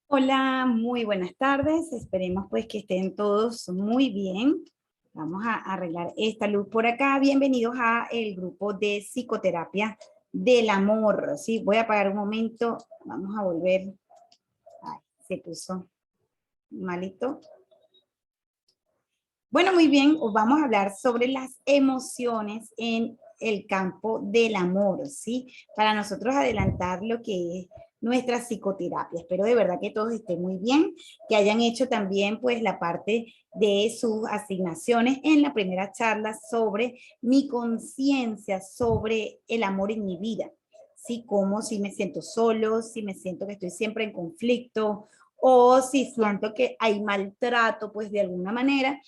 Hola, muy buenas tardes. Esperemos pues que estén todos muy bien. Vamos a arreglar esta luz por acá. Bienvenidos a el grupo de psicoterapia del amor. Sí, voy a apagar un momento. Vamos a volver. Ay, se puso malito. Bueno, muy bien, os vamos a hablar sobre las emociones en el campo del amor, ¿sí? Para nosotros adelantar lo que es nuestra psicoterapia. Espero de verdad que todos estén muy bien, que hayan hecho también pues la parte de sus asignaciones en la primera charla sobre mi conciencia, sobre el amor en mi vida, ¿sí? Como si me siento solo, si me siento que estoy siempre en conflicto o si siento que hay maltrato pues de alguna manera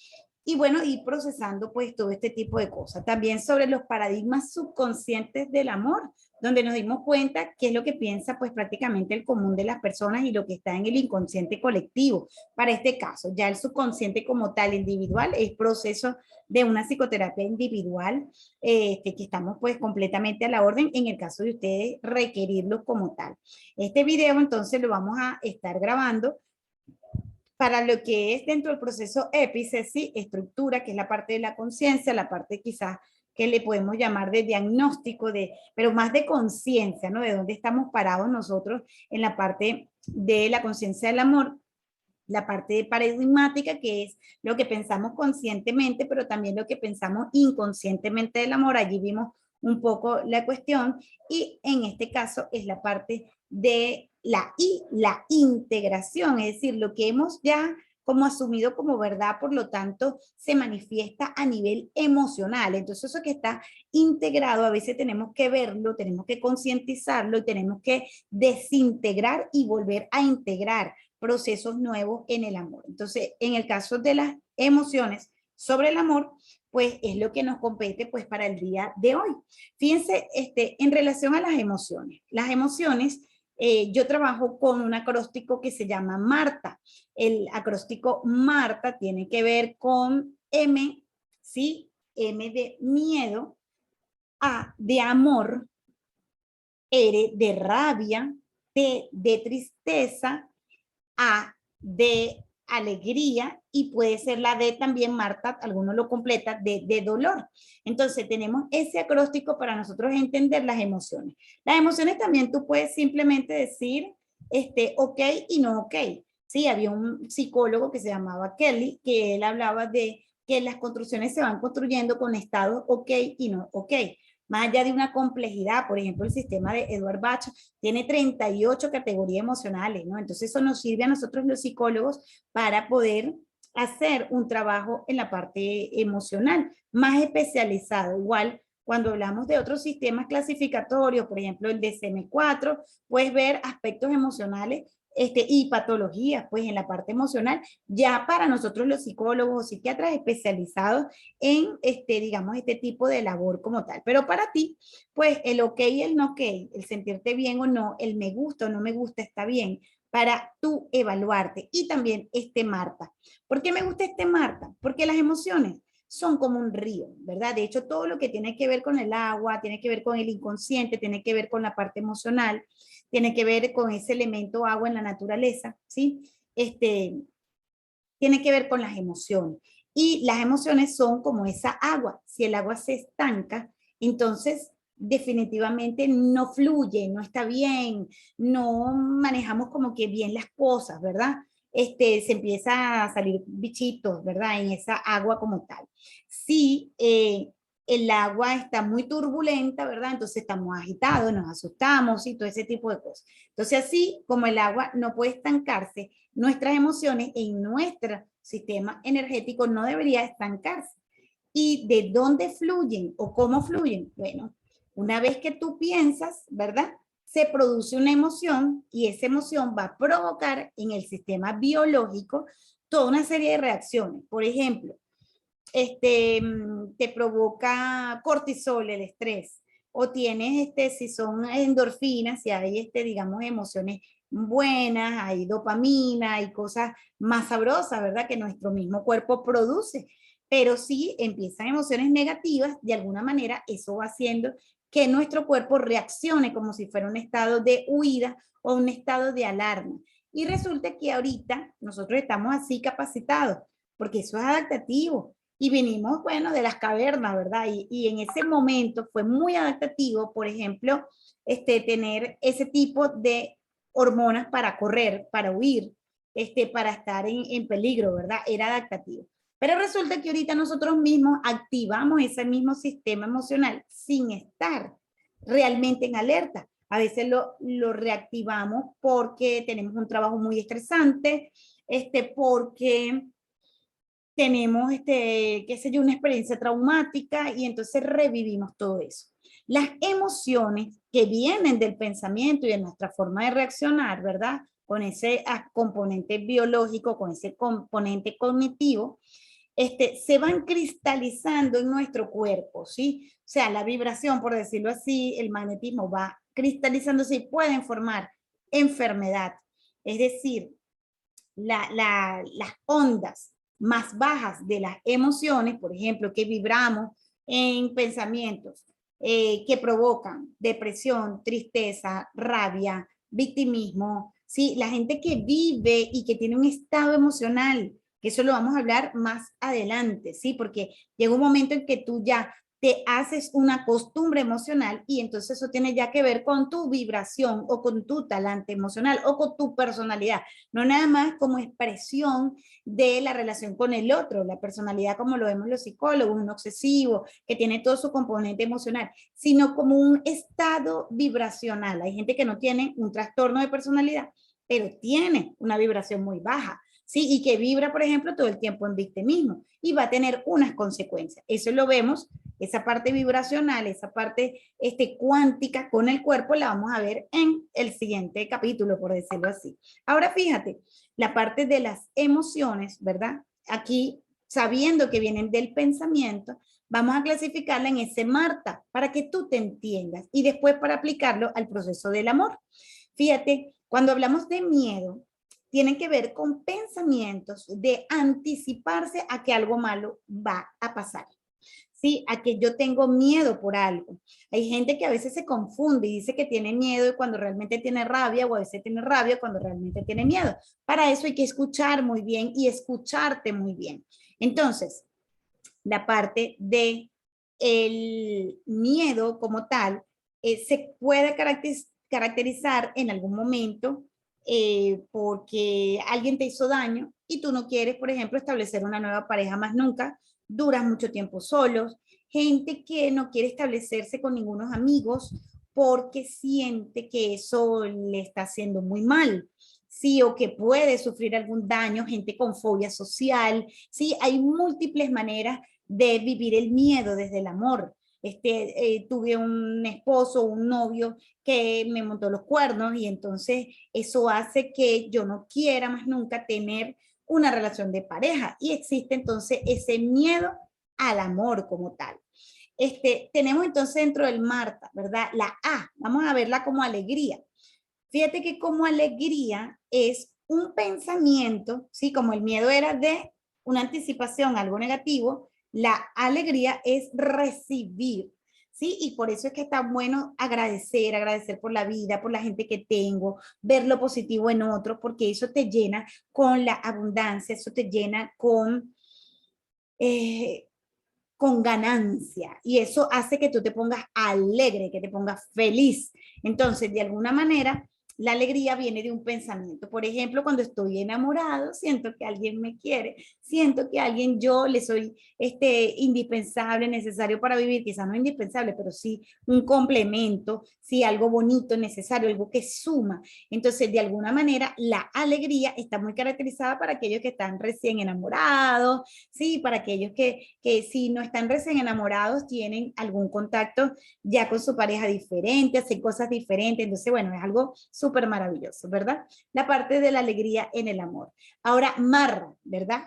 y bueno, ir procesando pues todo este tipo de cosas. También sobre los paradigmas subconscientes del amor, donde nos dimos cuenta qué es lo que piensa pues prácticamente el común de las personas y lo que está en el inconsciente colectivo. Para este caso, ya el subconsciente como tal individual es proceso de una psicoterapia individual, que estamos pues completamente a la orden en el caso de ustedes requerirlo como tal. Este video entonces lo vamos a estar grabando para lo que es dentro del proceso épise, sí, estructura, que es la parte de la conciencia, la parte quizás que le podemos llamar de diagnóstico, pero más de conciencia, ¿no? De dónde estamos parados nosotros en la parte de la conciencia del amor, la parte de paradigmática, que es lo que pensamos conscientemente, pero también lo que pensamos inconscientemente del amor. Allí vimos un poco la cuestión y en este caso es la parte de la integración, es decir, lo que hemos ya como asumido como verdad, por lo tanto, se manifiesta a nivel emocional. Entonces, eso que está integrado, a veces tenemos que verlo, tenemos que concientizarlo y tenemos que desintegrar y volver a integrar procesos nuevos en el amor. Entonces, en el caso de las emociones sobre el amor, pues es lo que nos compete pues para el día de hoy. Fíjense, en relación a las emociones, yo trabajo con un acróstico que se llama Marta. El acróstico Marta tiene que ver con M, ¿sí? M de miedo, A de amor, R de rabia, T de tristeza, A de alegría y puede ser la D también, Marta, algunos lo completa, de dolor. Entonces tenemos ese acróstico para nosotros entender las emociones. Las emociones también tú puedes simplemente decir ok y no ok. Sí, había un psicólogo que se llamaba Kelly, que él hablaba de que las construcciones se van construyendo con estados ok y no ok. Más allá de una complejidad, por ejemplo, el sistema de Edward Bach tiene 38 categorías emocionales, ¿no? Entonces eso nos sirve a nosotros los psicólogos para poder hacer un trabajo en la parte emocional más especializado. Igual, cuando hablamos de otros sistemas clasificatorios, por ejemplo, el DSM-4, puedes ver aspectos emocionales y patologías, pues en la parte emocional, ya para nosotros los psicólogos o psiquiatras especializados en, digamos, este tipo de labor como tal. Pero para ti, pues el ok y el no ok, el sentirte bien o no, el me gusta o no me gusta está bien, para tú evaluarte. Y también Marta. ¿Por qué me gusta Marta? Porque las emociones son como un río, ¿verdad? De hecho, todo lo que tiene que ver con el agua, tiene que ver con el inconsciente, tiene que ver con la parte emocional, tiene que ver con ese elemento agua en la naturaleza, ¿sí? Tiene que ver con las emociones. Y las emociones son como esa agua. Si el agua se estanca, entonces definitivamente no fluye, no está bien, no manejamos como que bien las cosas, ¿verdad? Se empieza a salir bichitos, ¿verdad? En esa agua como tal. Si el agua está muy turbulenta, ¿verdad? Entonces estamos agitados, nos asustamos y todo ese tipo de cosas. Entonces así como el agua no puede estancarse, nuestras emociones en nuestro sistema energético no debería estancarse. ¿Y de dónde fluyen o cómo fluyen? Bueno, una vez que tú piensas, ¿verdad? Se produce una emoción y esa emoción va a provocar en el sistema biológico toda una serie de reacciones. Por ejemplo, te provoca cortisol, el estrés, o tienes, si son endorfinas, si hay, digamos, emociones buenas, hay dopamina, hay cosas más sabrosas, ¿verdad? Que nuestro mismo cuerpo produce. Pero si empiezan emociones negativas, de alguna manera eso va haciendo que nuestro cuerpo reaccione como si fuera un estado de huida o un estado de alarma. Y resulta que ahorita nosotros estamos así capacitados, porque eso es adaptativo. Y vinimos, bueno, de las cavernas, ¿verdad? Y en ese momento fue muy adaptativo, por ejemplo, tener ese tipo de hormonas para correr, para huir, para estar en peligro, ¿verdad? Era adaptativo. Pero resulta que ahorita nosotros mismos activamos ese mismo sistema emocional sin estar realmente en alerta. A veces lo reactivamos porque tenemos un trabajo muy estresante, porque tenemos, qué sé yo, una experiencia traumática y entonces revivimos todo eso. Las emociones que vienen del pensamiento y de nuestra forma de reaccionar, ¿verdad? Con ese componente biológico, con ese componente cognitivo, se van cristalizando en nuestro cuerpo, ¿sí? O sea, la vibración, por decirlo así, el magnetismo va cristalizándose y pueden formar enfermedad. Es decir, las ondas más bajas de las emociones, por ejemplo, que vibramos en pensamientos que provocan depresión, tristeza, rabia, victimismo, ¿sí? La gente que vive y que tiene un estado emocional, que eso lo vamos a hablar más adelante, ¿sí? Porque llega un momento en que tú ya te haces una costumbre emocional y entonces eso tiene ya que ver con tu vibración o con tu talante emocional o con tu personalidad, no nada más como expresión de la relación con el otro, la personalidad como lo vemos los psicólogos, un obsesivo que tiene todo su componente emocional, sino como un estado vibracional. Hay gente que no tiene un trastorno de personalidad, pero tiene una vibración muy baja, ¿sí? Y que vibra, por ejemplo, todo el tiempo en victimismo y va a tener unas consecuencias. Eso lo vemos, esa parte vibracional, esa parte cuántica con el cuerpo la vamos a ver en el siguiente capítulo, por decirlo así. Ahora fíjate, la parte de las emociones, ¿verdad? Aquí, sabiendo que vienen del pensamiento, vamos a clasificarla en ese Marta para que tú te entiendas y después para aplicarlo al proceso del amor. Fíjate, cuando hablamos de miedo, tienen que ver con pensamientos de anticiparse a que algo malo va a pasar. ¿Sí? A que yo tengo miedo por algo. Hay gente que a veces se confunde y dice que tiene miedo cuando realmente tiene rabia, o a veces tiene rabia cuando realmente tiene miedo. Para eso hay que escuchar muy bien y escucharte muy bien. Entonces, la parte de el miedo como tal se puede caracterizar en algún momento porque alguien te hizo daño y tú no quieres, por ejemplo, establecer una nueva pareja más nunca, duras mucho tiempo solos, gente que no quiere establecerse con ningunos amigos porque siente que eso le está haciendo muy mal, sí, o que puede sufrir algún daño, gente con fobia social, sí, hay múltiples maneras de vivir el miedo desde el amor. Tuve un esposo, un novio que me montó los cuernos y entonces eso hace que yo no quiera más nunca tener una relación de pareja y existe entonces ese miedo al amor como tal. Tenemos entonces dentro del Marta, ¿verdad? La A, vamos a verla como alegría. Fíjate que como alegría es un pensamiento, ¿sí? Como el miedo era de una anticipación, algo negativo, la alegría es recibir, ¿sí? Y por eso es que está bueno agradecer por la vida, por la gente que tengo, ver lo positivo en otro, porque eso te llena con la abundancia, eso te llena eh, con ganancia y eso hace que tú te pongas alegre, que te pongas feliz. Entonces, de alguna manera, la alegría viene de un pensamiento. Por ejemplo, cuando estoy enamorado, siento que alguien me quiere, siento que a alguien yo le soy indispensable, necesario para vivir, quizás no indispensable, pero sí un complemento, sí algo bonito, necesario, algo que suma. Entonces, de alguna manera, la alegría está muy caracterizada para aquellos que están recién enamorados, sí, para aquellos que si no están recién enamorados, tienen algún contacto ya con su pareja diferente, hacen cosas diferentes, entonces bueno, es algo súper maravilloso, ¿verdad? La parte de la alegría en el amor. Ahora, Marra, ¿verdad?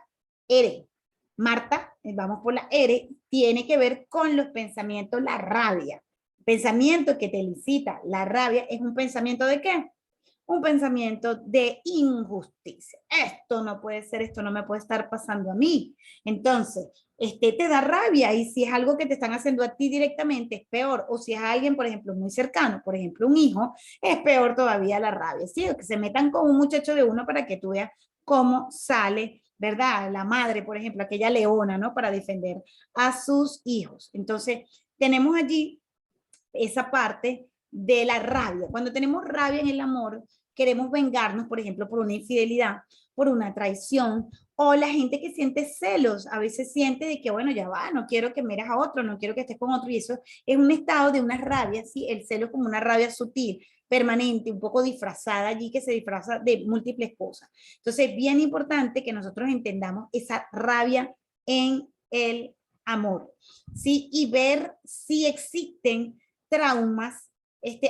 Ere. Marta, vamos por la R, tiene que ver con los pensamientos, la rabia. Pensamiento que te licita, la rabia es un pensamiento de qué? un pensamiento de injusticia. Esto no puede ser, esto no me puede estar pasando a mí. Entonces, te da rabia, y si es algo que te están haciendo a ti directamente es peor, o si es alguien, por ejemplo, muy cercano, por ejemplo, un hijo, es peor todavía la rabia, ¿sí? O que se metan con un muchacho de uno para que tú veas cómo sale, ¿verdad? La madre, por ejemplo, aquella leona, ¿no? Para defender a sus hijos. Entonces, tenemos allí esa parte de la rabia. Cuando tenemos rabia en el amor, queremos vengarnos, por ejemplo, por una infidelidad, por una traición, o la gente que siente celos, a veces siente de que, bueno, ya va, no quiero que mires a otro, no quiero que estés con otro, y eso es un estado de una rabia, ¿sí? El celo es como una rabia sutil, permanente, un poco disfrazada allí, que se disfraza de múltiples cosas. Entonces, bien importante que nosotros entendamos esa rabia en el amor, ¿sí? Y ver si existen traumas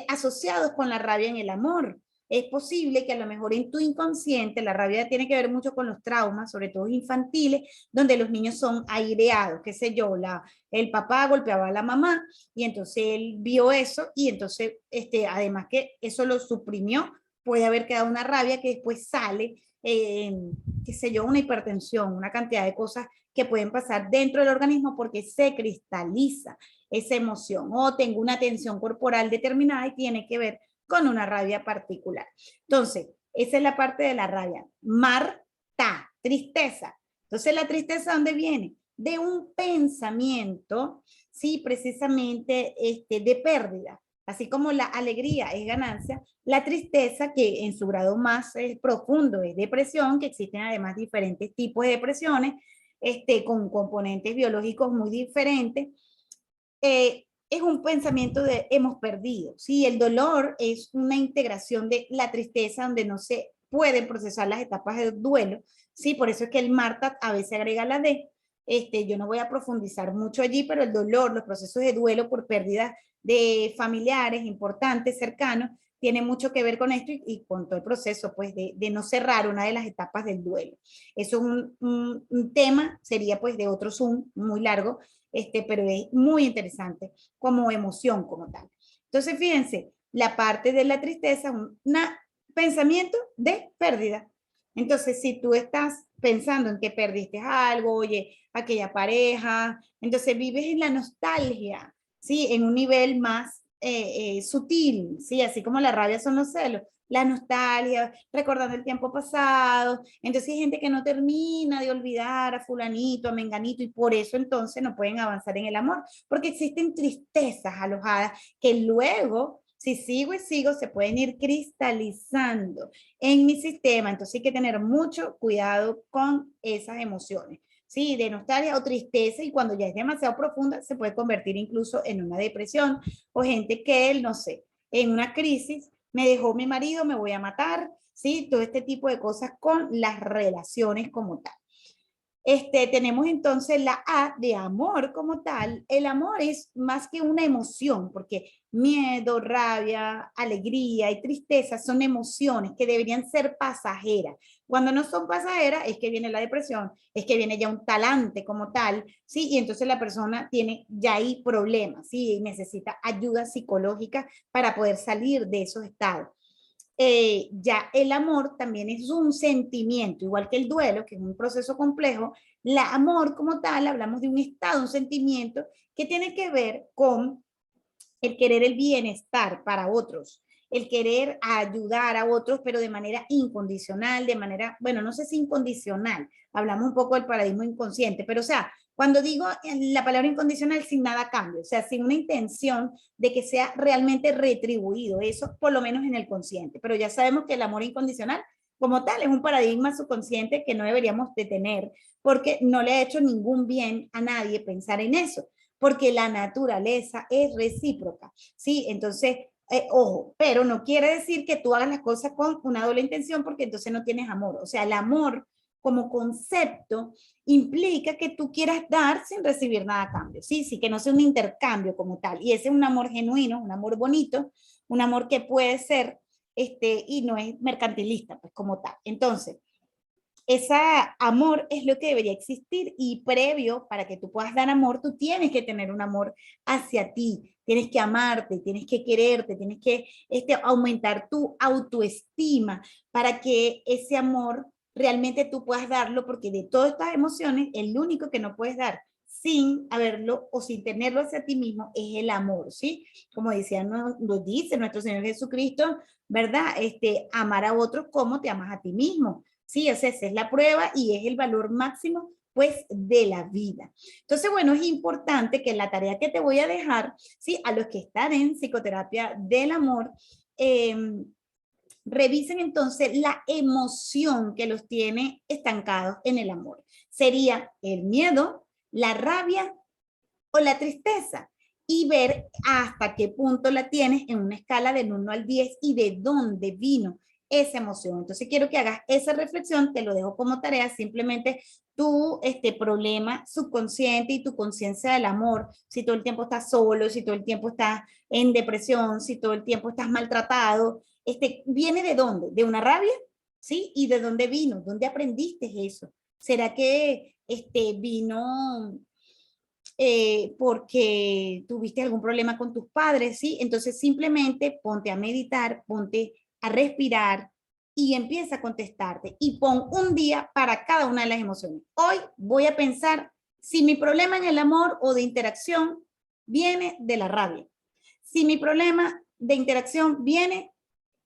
asociados con la rabia en el amor. Es posible que a lo mejor en tu inconsciente la rabia tiene que ver mucho con los traumas, sobre todo infantiles, donde los niños son aireados, qué sé yo, el papá golpeaba a la mamá y entonces él vio eso y entonces, además que eso lo suprimió, puede haber quedado una rabia que después sale, qué sé yo, una hipertensión, una cantidad de cosas que pueden pasar dentro del organismo porque se cristaliza esa emoción, o tengo una tensión corporal determinada y tiene que ver con una rabia particular. Entonces, esa es la parte de la rabia. Marta, tristeza. Entonces, la tristeza, ¿dónde viene? De un pensamiento, sí, precisamente de pérdida. Así como la alegría es ganancia, la tristeza, que en su grado más profundo es depresión, que existen además diferentes tipos de depresiones, con componentes biológicos muy diferentes, es un pensamiento de hemos perdido, ¿sí? El dolor es una integración de la tristeza donde no se pueden procesar las etapas de duelo, ¿sí? Por eso es que el Marta a veces agrega la D. Yo no voy a profundizar mucho allí, pero el dolor, los procesos de duelo por pérdida de familiares importantes, cercanos, tiene mucho que ver con esto y con todo el proceso, pues, de no cerrar una de las etapas del duelo. Eso es un tema, sería pues de otro Zoom muy largo, pero es muy interesante como emoción como tal. Entonces, fíjense, la parte de la tristeza es un pensamiento de pérdida. Entonces, si tú estás pensando en que perdiste algo, oye, aquella pareja, entonces vives en la nostalgia, ¿sí? En un nivel más sutil, ¿sí? Así como la rabia son los celos, la nostalgia, recordando el tiempo pasado. Entonces hay gente que no termina de olvidar a fulanito, a menganito, y por eso entonces no pueden avanzar en el amor, porque existen tristezas alojadas que luego, si sigo y sigo, se pueden ir cristalizando en mi sistema. Entonces hay que tener mucho cuidado con esas emociones. Sí, de nostalgia o tristeza, y cuando ya es demasiado profunda se puede convertir incluso en una depresión, o gente que él, no sé, en una crisis, me dejó mi marido, me voy a matar, ¿sí? Todo este tipo de cosas con las relaciones como tal. Tenemos entonces la A de amor como tal. El amor es más que una emoción, porque miedo, rabia, alegría y tristeza son emociones que deberían ser pasajeras. Cuando no son pasajeras es que viene la depresión, es que viene ya un talante como tal, ¿sí? Y entonces la persona tiene ya ahí problemas, ¿sí? Y necesita ayuda psicológica para poder salir de esos estados. Ya el amor también es un sentimiento, igual que el duelo, que es un proceso complejo. El amor como tal, hablamos de un estado, un sentimiento que tiene que ver con el querer el bienestar para otros, el querer ayudar a otros, pero de manera incondicional, de manera, bueno, no sé si incondicional, hablamos un poco del paradigma inconsciente, pero o sea, cuando digo la palabra incondicional, sin nada a cambio, o sea, sin una intención de que sea realmente retribuido, eso por lo menos en el consciente, pero ya sabemos que el amor incondicional como tal es un paradigma subconsciente que no deberíamos de tener, porque no le ha hecho ningún bien a nadie pensar en eso, porque la naturaleza es recíproca, ¿sí? Entonces, ojo, pero no quiere decir que tú hagas las cosas con una doble intención, porque entonces no tienes amor. O sea, el amor como concepto implica que tú quieras dar sin recibir nada a cambio, ¿sí? Sí, que no sea un intercambio como tal. Y ese es un amor genuino, un amor bonito, un amor que puede ser, y no es mercantilista, pues como tal. Entonces, ese amor es lo que debería existir, y previo para que tú puedas dar amor, tú tienes que tener un amor hacia ti, tienes que amarte, tienes que quererte, tienes que aumentar tu autoestima para que ese amor realmente tú puedas darlo, porque de todas estas emociones, el único que no puedes dar sin haberlo o sin tenerlo hacia ti mismo es el amor, ¿sí? Como decía, nos dice nuestro Señor Jesucristo, ¿verdad? Amar a otros como te amas a ti mismo, ¿sí? Esa es la prueba y es el valor máximo, pues, de la vida. Entonces, bueno, es importante que la tarea que te voy a dejar, ¿sí? A los que están en psicoterapia del amor, revisen entonces la emoción que los tiene estancados en el amor. Sería el miedo, la rabia o la tristeza, y ver hasta qué punto la tienes en una escala del 1 al 10 y de dónde vino esa emoción. Entonces quiero que hagas esa reflexión, te lo dejo como tarea, simplemente tu problema subconsciente y tu conciencia del amor, si todo el tiempo estás solo, si todo el tiempo estás en depresión, si todo el tiempo estás maltratado, ¿viene de dónde? ¿De una rabia? ¿Sí? ¿Y de dónde vino? ¿Dónde aprendiste eso? ¿Será que vino porque tuviste algún problema con tus padres? ¿Sí? Entonces simplemente ponte a meditar, ponte a respirar y empieza a contestarte y pon un día para cada una de las emociones. Hoy voy a pensar si mi problema en el amor o de interacción viene de la rabia, si mi problema de interacción viene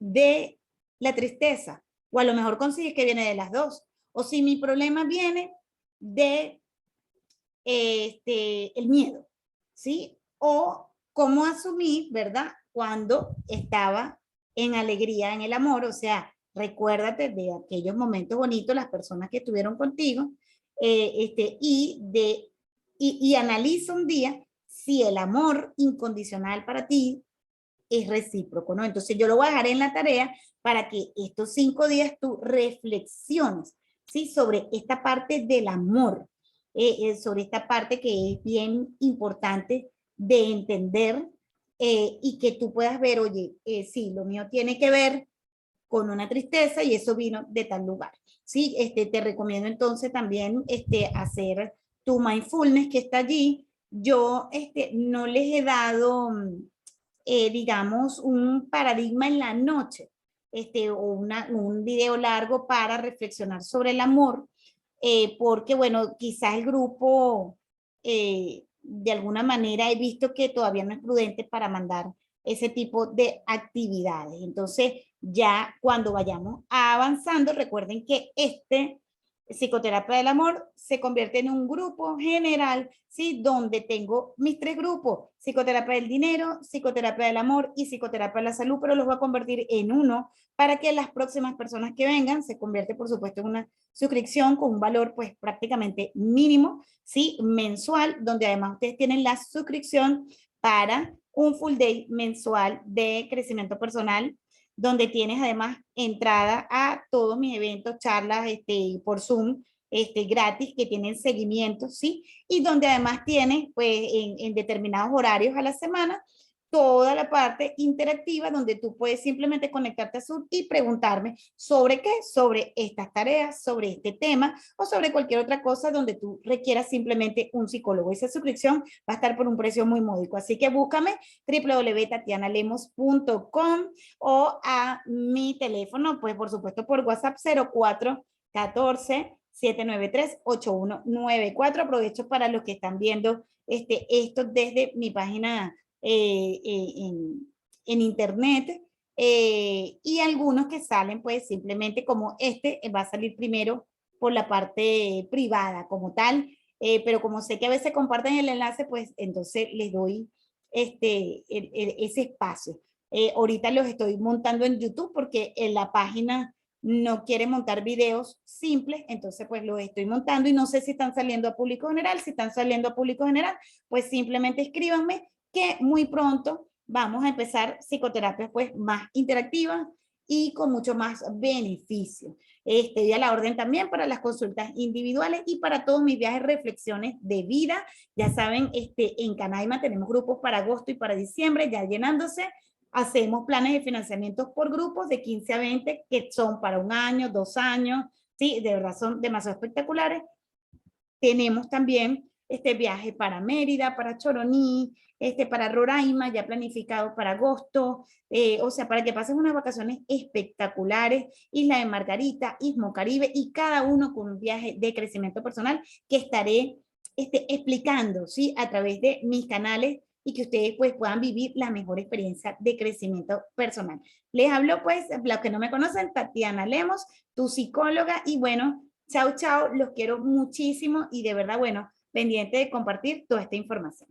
de la tristeza, o a lo mejor consigues que viene de las dos, o si mi problema viene de el miedo, ¿sí? O cómo asumí, ¿verdad? Cuando estaba en alegría, en el amor, o sea, recuérdate de aquellos momentos bonitos, las personas que estuvieron contigo, y analiza un día si el amor incondicional para ti es recíproco, ¿no? Entonces yo lo voy a dejar en la tarea para que estos 5 días tú reflexiones, ¿sí? Sobre esta parte del amor, sobre esta parte que es bien importante de entender, y que tú puedas ver, oye, sí, lo mío tiene que ver con una tristeza y eso vino de tal lugar, ¿sí? Te recomiendo entonces también hacer tu mindfulness que está allí. Yo no les he dado digamos, un paradigma en la noche, o un video largo para reflexionar sobre el amor, porque, bueno, quizás el grupo, de alguna manera he visto que todavía no es prudente para mandar ese tipo de actividades. Entonces, ya cuando vayamos avanzando, recuerden que psicoterapia del amor se convierte en un grupo general, ¿sí? Donde tengo mis 3 grupos: psicoterapia del dinero, psicoterapia del amor y psicoterapia de la salud, pero los voy a convertir en uno para que las próximas personas que vengan se convierte, por supuesto, en una suscripción con un valor, pues, prácticamente mínimo, ¿sí? Mensual, donde además ustedes tienen la suscripción para un full day mensual de crecimiento personal, donde tienes además entrada a todos mis eventos, charlas por Zoom, gratis, que tienen seguimiento, ¿sí? Y donde además tienes, pues, en determinados horarios a la semana, toda la parte interactiva donde tú puedes simplemente conectarte a Zoom y preguntarme sobre qué, sobre estas tareas, sobre este tema o sobre cualquier otra cosa donde tú requieras simplemente un psicólogo. Esa suscripción va a estar por un precio muy módico, así que búscame www.tatianalemos.com o a mi teléfono, pues por supuesto por WhatsApp 0414 793-8194. Aprovecho para los que están viendo esto desde mi página en internet, y algunos que salen pues simplemente como va a salir primero por la parte privada como tal, pero como sé que a veces comparten el enlace, pues entonces les doy ese espacio. Ahorita los estoy montando en YouTube porque en la página no quiere montar videos simples, entonces pues los estoy montando y no sé si están saliendo a público general. Si están saliendo a público general, pues simplemente escríbanme que muy pronto vamos a empezar psicoterapias pues más interactivas y con mucho más beneficio. Estoy a la orden también para las consultas individuales y para todos mis viajes, reflexiones de vida. Ya saben, en Canaima tenemos grupos para agosto y para diciembre ya llenándose. Hacemos planes de financiamiento por grupos de 15 a 20 que son para 1 año, 2 años, ¿sí? De verdad son demasiado espectaculares. Tenemos también este viaje para Mérida, para Choroní, para Roraima, ya planificado para agosto, o sea, para que pasen unas vacaciones espectaculares, Isla de Margarita, Istmo Caribe, y cada uno con un viaje de crecimiento personal que estaré explicando, ¿sí? A través de mis canales y que ustedes pues puedan vivir la mejor experiencia de crecimiento personal. Les hablo pues, los que no me conocen, Tatiana Lemos, tu psicóloga, y bueno, chao, chao, los quiero muchísimo y de verdad, bueno, pendiente de compartir toda esta información.